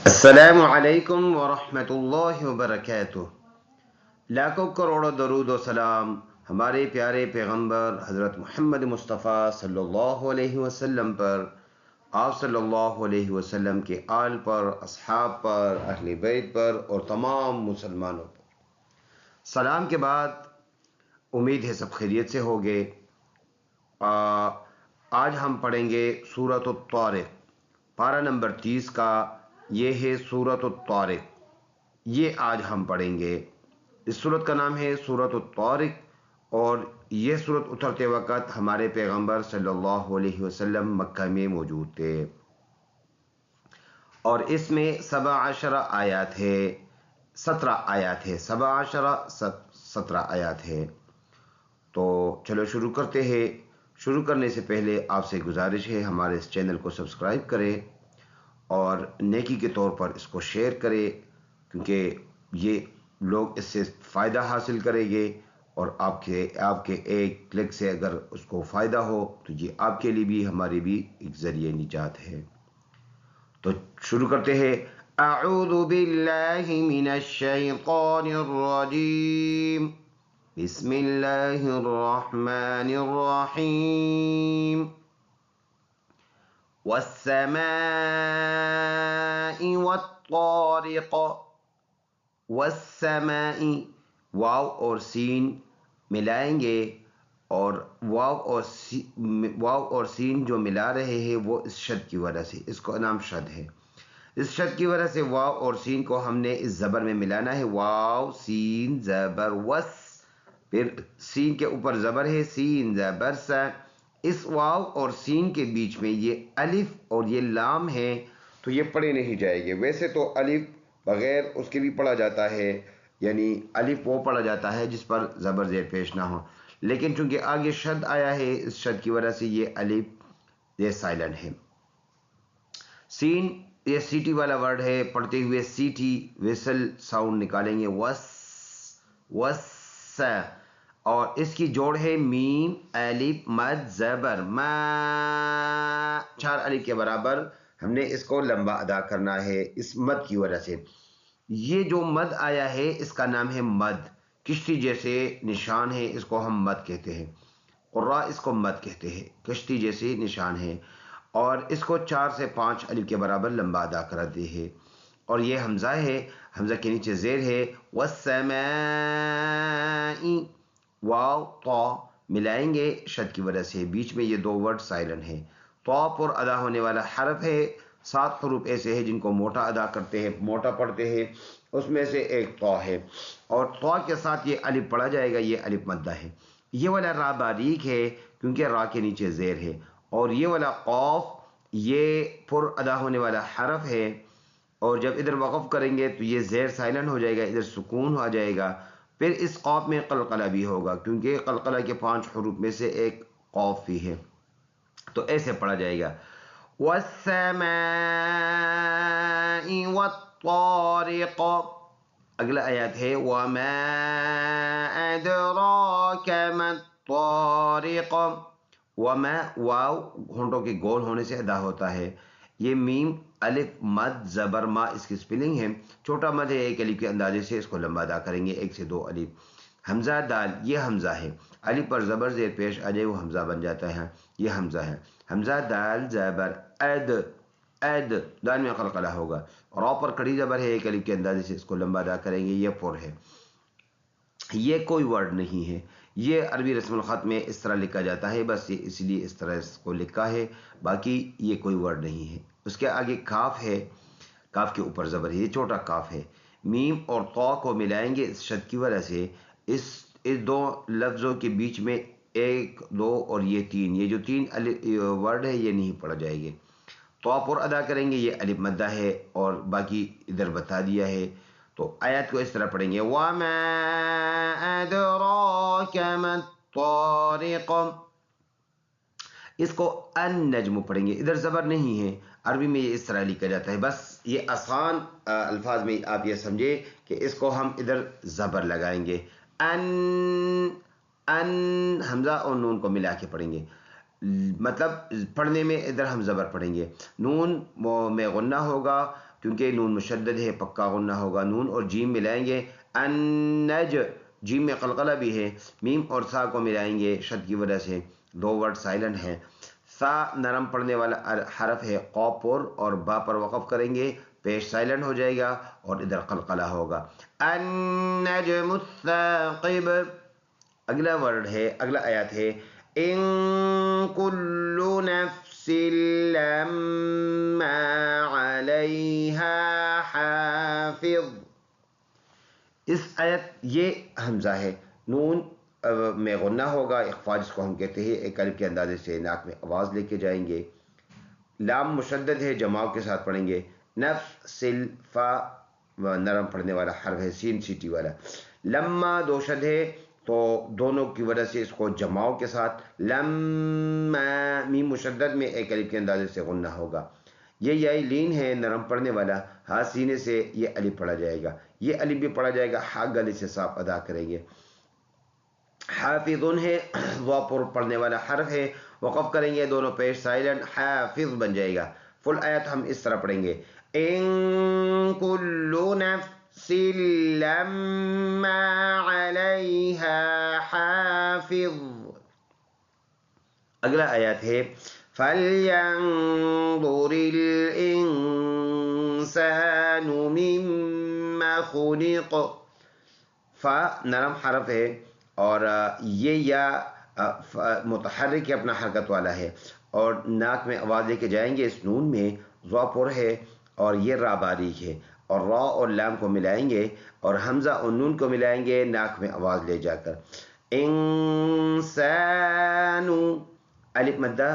السلام علیکم ورحمۃ اللہ وبرکاتہ۔ لاکھوں کروڑوں درود و سلام ہمارے پیارے پیغمبر حضرت محمد مصطفیٰ صلی اللہ علیہ وسلم پر، آپ صلی اللہ علیہ وسلم کے آل پر، اصحاب پر، اہل بیت پر اور تمام مسلمانوں پر۔ سلام کے بعد امید ہے سب خیریت سے ہوگے۔ آج ہم پڑھیں گے سورۃ الطارق، پارہ نمبر 30 کا یہ ہے سورۃ الطارق، یہ آج ہم پڑھیں گے۔ اس سورت کا نام ہے سورۃ الطارق، اور یہ سورت اترتے وقت ہمارے پیغمبر صلی اللہ علیہ وسلم مکہ میں موجود تھے، اور اس میں 17 آیات ہے، 17 آیات ہے، 17 آیات ہے۔ تو چلو شروع کرتے ہیں۔ شروع کرنے سے پہلے آپ سے گزارش ہے ہمارے اس چینل کو سبسکرائب کریں اور نیکی کے طور پر اس کو شیئر کریں، کیونکہ یہ لوگ اس سے فائدہ حاصل کریں گے، اور آپ کے ایک کلک سے اگر اس کو فائدہ ہو تو یہ آپ کے لیے بھی ہمارے بھی ایک ذریعہ نجات ہے۔ تو شروع کرتے ہیں۔ اعوذ باللہ من الشیطان الرجیم، بسم اللہ الرحمن الرحیم۔ والسماء والطارق، والسماء، واو اور سین ملائیں گے، اور واو اور سین جو ملا رہے ہیں وہ اس شد کی وجہ سے، اس کو نام شد ہے۔ اس شد کی وجہ سے واو اور سین کو ہم نے اس زبر میں ملانا ہے، واو سین زبر وس، پھر سین کے اوپر زبر ہے، سین زبر سا۔ اس واو اور سین کے بیچ میں یہ الف اور یہ لام ہے، تو یہ پڑھے نہیں جائے گے۔ ویسے تو الف بغیر اس کے بھی پڑھا جاتا ہے، یعنی الف وہ پڑھا جاتا ہے جس پر زبر زیر پیش نہ ہو، لیکن چونکہ آگے شد آیا ہے، اس شد کی وجہ سے یہ الف یہ سائلنٹ ہے۔ سین یہ سیٹی والا ورڈ ہے، پڑھتے ہوئے سیٹی ویسل ساؤنڈ نکالیں گے، وس وس، اور اس کی جوڑ ہے میم الف مد زبر ما، 4 الف کے برابر ہم نے اس کو لمبا ادا کرنا ہے اس مد کی وجہ سے۔ یہ جو مد آیا ہے اس کا نام ہے مد، کشتی جیسے نشان ہے، اس کو ہم مد کہتے ہیں، قراء اس کو مد کہتے ہیں، کشتی جیسے نشان ہے، اور اس کو 4 سے 5 الف کے برابر لمبا ادا کرتے ہیں۔ اور یہ حمزہ ہے، حمزہ کے نیچے زیر ہے، والسماء، واو طا ملائیں گے شد کی وجہ سے، بیچ میں یہ 2 ورڈ سائلنٹ ہیں۔ طا پر ادا ہونے والا حرف ہے، 7 حروف ایسے ہیں جن کو موٹا ادا کرتے ہیں، موٹا پڑھتے ہیں، اس میں سے ایک طا ہے، اور طا کے ساتھ یہ الف پڑھا جائے گا، یہ الف مدہ ہے۔ یہ والا را باریک ہے کیونکہ را کے نیچے زیر ہے، اور یہ والا قاف یہ پر ادا ہونے والا حرف ہے، اور جب ادھر وقف کریں گے تو یہ زیر سائلنٹ ہو جائے گا، ادھر سکون ہو جائے گا، پھر اس قاف میں قلقلہ بھی ہوگا کیونکہ قلقلہ کے 5 حروف میں سے ایک قاف بھی ہے، تو ایسے پڑھا جائے گا، والسماء والطارق۔ اگلا آیات ہے، وما ادراک ما الطارق، وما واو ہونٹوں کے گول ہونے سے ادا ہوتا ہے، یہ میم الف مد زبر ما اس کی سپیلنگ ہے، چھوٹا مد ہے، ایک الف کے اندازے سے اس کو لمبا ادا کریں گے، 1 سے 2 الف۔ حمزہ دال، یہ حمزہ ہے، الف پر زبر زیر پیش آ جائے وہ حمزہ بن جاتا ہے، یہ حمزہ ہے، حمزہ دال زبر اد، اد دال میں قلقلہ ہوگا، را پر کڑی زبر ہے، ایک الف کے اندازے سے اس کو لمبا ادا کریں گے، یہ پر ہے۔ یہ کوئی ورڈ نہیں ہے، یہ عربی رسم الخط میں اس طرح لکھا جاتا ہے، بس یہ اس لیے اس طرح اس کو لکھا ہے، باقی یہ کوئی ورڈ نہیں ہے۔ اس کے آگے کاف ہے، کاف کے اوپر زبر ہے، یہ چھوٹا کاف ہے، میم اور طا کو ملائیں گے اس شد کی وجہ سے، اس 2 لفظوں کے بیچ میں 1 2 اور یہ 3، یہ جو 3 ورڈ ہے یہ نہیں پڑھا جائے گے، طا پر ادا کریں گے، یہ الف مدہ ہے، اور باقی ادھر بتا دیا ہے۔ تو آیات کو اس طرح پڑھیں گے، وَمَا أَدْرَاكَ مَا الطَّارِقُ، اس کو النجم پڑھیں گے، ادھر زبر نہیں ہے، عربی میں یہ اس طرح لکھا جاتا ہے، بس یہ آسان الفاظ میں آپ یہ سمجھے کہ اس کو ہم ادھر زبر لگائیں گے، ان حمزہ اور نون کو ملا کے پڑھیں گے، مطلب پڑھنے میں ادھر ہم زبر پڑھیں گے، نون میں غنہ ہوگا، کیونکہ نون مشدد ہے پکا غنہ ہوگا. نون اور جیم ملائیں گے النج، جیم میں قلقلہ بھی ہے. میم اور سا کو ملائیں گے شد کی وجہ سے، دو ورڈ سائلنٹ ہیں. سا نرم پڑھنے والا حرف ہے، قاف پر اور با پر وقف کریں گے، پیش سائلنٹ ہو جائے گا اور ادھر قلقلہ ہوگا. النجم الثاقب. اگلا ورڈ ہے، اگلا آیات ہے ان کل نفس لما علیہا حافظ. اس آیت یہ حمزہ ہے، نون میں غنہ ہوگا، اخفا جس کو ہم کہتے ہیں، ایک الف کے اندازے سے ناک میں آواز لے کے جائیں گے. لام مشدد ہے، جماؤ کے ساتھ پڑھیں گے. نفس فا نرم پڑھنے والا حرف ہے، سین سیٹی والا. لما دو شد ہے تو دونوں کی وجہ سے اس کو جماؤ کے ساتھ لما، میم مشدد میں ایک الف کے اندازے سے غنہ ہوگا. یہ یائی لین ہے، نرم پڑھنے والا، ہاں سینے سے یہ الف پڑھا جائے گا، یہ الف بھی پڑھا جائے گا، ہا گلے سے صاف ادا کریں گے. حافظن ہے، وا پر پڑھنے والا حرف ہے، وقف کریں گے، دونوں پیش سائلنٹ، حافظ بن جائے گا. فل آیت ہم اس طرح پڑھیں گے ان کل نفس لما علیہا حافظ. اگلا آیات ہے فَلْيَنظُرِ الْإِنسَانُ مِمَّ خُلِقَ. فا نرم حرف ہے اور یہ یا متحرک اپنا حرکت والا ہے اور ناک میں آواز لے کے جائیں گے. اس نون میں ضا پر ہے اور یہ را باریک ہے، اور را اور لام کو ملائیں گے اور حمزہ اور نون کو ملائیں گے ناک میں آواز لے جا کر. انسان الف مدہ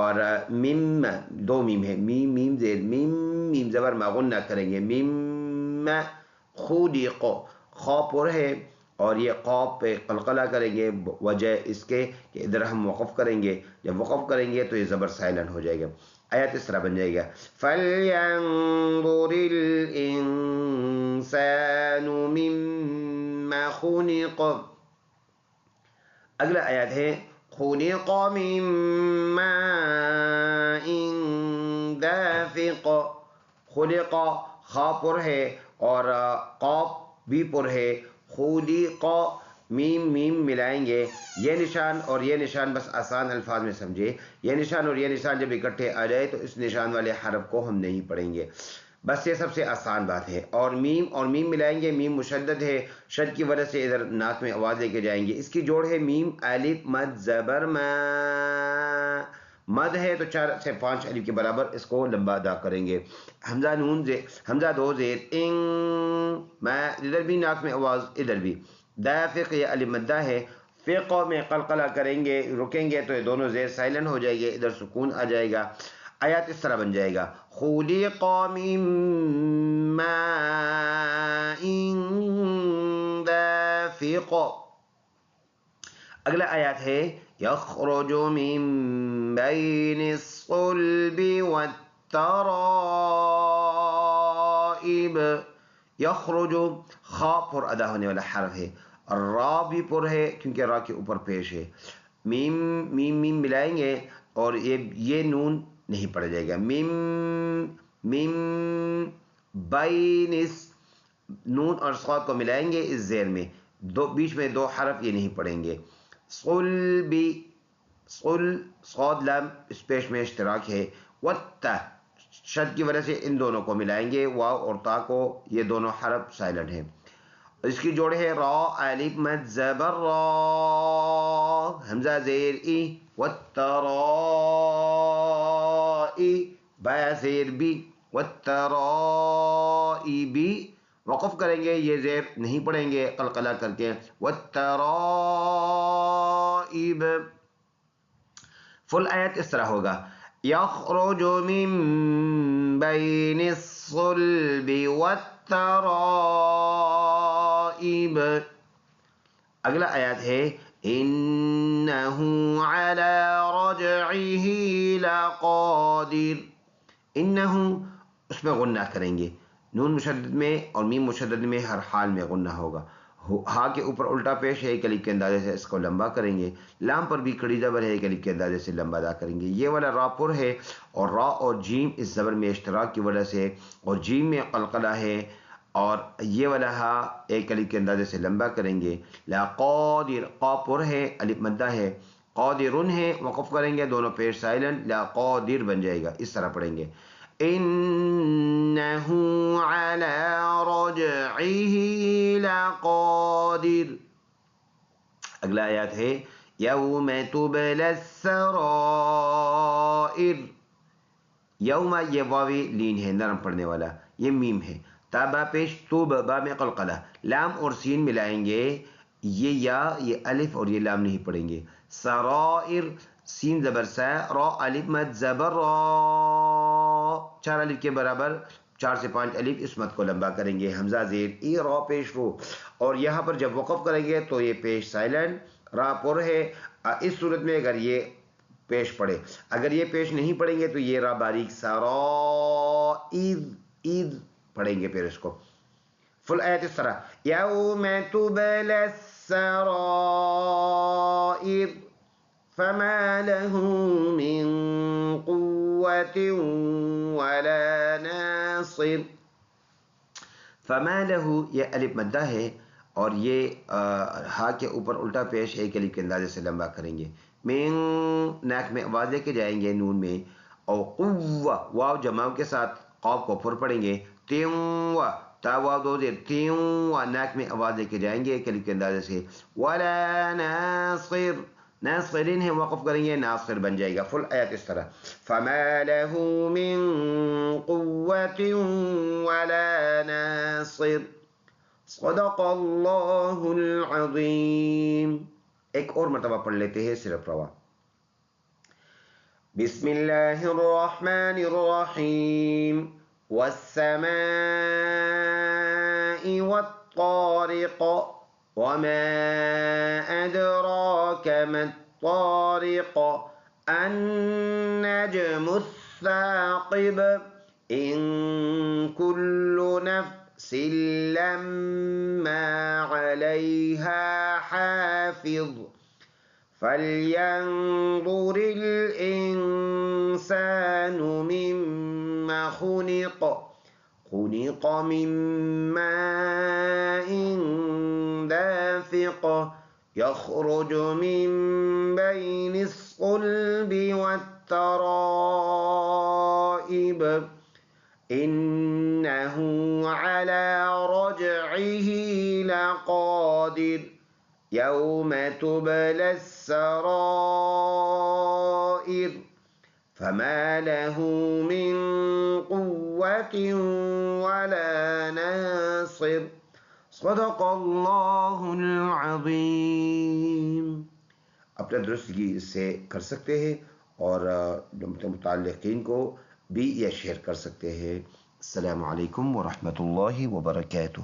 اور میم، دو میم ہے، میم میم زیر میم، میم زبر ما غنہ کریں گے. میم خلق، خا پر ہے اور یہ قاف پہ قلقلہ کریں گے، وجہ اس کے کہ ادھر ہم وقف کریں گے، جب وقف کریں گے تو یہ زبر سائلنٹ ہو جائے گا. آیت اس طرح بن جائے گا فَلْيَنظُرِ الْإِنسَانُ مِمَّ خُلِقَ. اگلا آیت ہے خُلِقَ مِن مَّاءٍ دَافِقٍ. خُلِقَ خا پر ہے اور قاف بھی پر ہے. خُلِقَ میم میم ملائیں گے، یہ نشان اور یہ نشان بس آسان الفاظ میں سمجھے. یہ نشان اور یہ نشان جب اکٹھے آ جائے تو اس نشان والے حرف کو ہم نہیں پڑھیں گے، بس یہ سب سے آسان بات ہے. اور میم ملائیں گے، میم مشدد ہے، شد کی وجہ سے ادھر ناک میں آواز لے کے جائیں گے. اس کی جوڑ ہے میم الف مد زبر ما. مد ہے تو 4 سے 5 الف کے برابر اس کو لمبا ادا کریں گے. حمزہ نون حمزہ دو زیر ان، ما ادھر بھی ناک میں آواز، ادھر بھی. دافق یہ الف مدہ ہے، فقہ میں قلقلہ کریں گے، رکیں گے تو یہ دونوں زیر سائلنٹ ہو جائے گے، ادھر سکون آ جائے گا. آیات اس طرح بن جائے گا خُلِقَ مِن مَّاءٍ دَافِقٍ. اگلا آیات ہے یخرج من بین الصلب والترائب. یخرج خا پر ادا ہونے والا حرف ہے، اور را بھی پر ہے کیونکہ را کے اوپر پیش ہے. میم میم میم ملائیں گے اور یہ نون نہیں پڑھا جائے گا. میم میم بینس، نون اور صاد کو ملائیں گے اس زیر میں، دو بیچ میں دو حرف یہ نہیں پڑھیں گے. صلبی، صل صاد لام اس پیش میں اشتراک ہے. وتا شد کی وجہ سے ان دونوں کو ملائیں گے، واو اور تا کو، یہ دونوں حرف سائلنٹ ہیں. اس کی جوڑ ہے را الف مد زبر را، حمزہ زیر ای، والترائی با زیر بی، والترائبی وقف کریں گے، یہ زیر نہیں پڑھیں گے قلقلہ کر کے. والترائب. فل آیت اس طرح ہوگا یخرج من بین الصلب والترائب. اگلا آیات ہے انہ علی رجعہ لقادر. انہ اس میں غنہ کریں گے، نون مشدد میں اور میم مشدد میں ہر حال میں غنہ ہوگا. ہا کے اوپر الٹا پیش ہے، ایک الف کے اندازے سے اس کو لمبا کریں گے. لام پر بھی کھڑی زبر ہے، ایک الف کے اندازے سے لمبا ادا کریں گے. یہ والا را پر ہے، اور را اور جیم اس زبر میں اشتراک کی وجہ سے، اور جیم میں قلقلہ ہے، اور یہ والا ہا ایک الف کے اندازے سے لمبا کریں گے. لا قادر، قا پر ہے، الف مدہ ہے. قادرن ہے، وقف کریں گے، دونوں پیش سائلنٹ، لا قادر بن جائے گا. اس طرح پڑھیں گے. إنه على رجعه لقادر. اگلا آیات ہے یوم تبلی السرائر. یوم یہ واوی لین ہے، نرم پڑھنے والا، یہ میم ہے. تا با پیش، تو با میں قلقلہ. لام اور سین ملائیں گے، یہ یا یہ الف اور یہ لام نہیں پڑھیں گے. سرائر، سین زبر سا، را الف مد زبر را، 4 الف کے برابر 4 سے 5 الف اس مد کو لمبا کریں گے. حمزہ زیر ای را پیش رو، اور یہاں پر جب وقف کریں گے تو یہ پیش سائلنٹ، را پر ہے. اس صورت میں اگر یہ پیش پڑے، اگر یہ پیش نہیں پڑھیں گے تو یہ را باریک سارا عید پڑھیں گے. پھر اس کو فل آیت اس طرح یوم تبلی السرائر فما له من قوة ولا ناصر. فما له یہ الف مدہ ہے، اور یہ ہا کے اوپر الٹا پیش ایک الف کے اندازے سے لمبا کریں گے. من ناک میں آواز لے کے جائیں گے نون میں، اور قوہ واو جماؤ کے ساتھ قاف کو پر پڑیں گے. تیوں تا واو دو دیر، تیوں ناک میں آواز لے کے جائیں گے ایک الف کے اندازے سے. ولا ناصر، ناصرین ہے، وقف کریں گے، ناصر بن جائے گا. فل آیت اس طرح فما له من قوة ولا ناصر. صدق اللہ العظیم. ایک اور مرتبہ پڑھ لیتے ہیں صرف روا. بسم اللہ الرحمن الرحیم. والسماء والطارق وما أدراك ما الطارق النجم الثاقب إن كل نفس لما عليها حافظ فلينظر الإنسان مما خلق خلق من ماء دافق يخرج من بين الصلب والترائب إنه على رجعه لقادر يوم تبلى السرائر فما له من قوة ولا ناصر. صدق اللہ العظیم. اپنے درستگی سے کر سکتے ہیں، اور متعلقین کو بھی یہ شیئر کر سکتے ہیں. السلام علیکم ورحمۃ اللہ وبرکاتہ.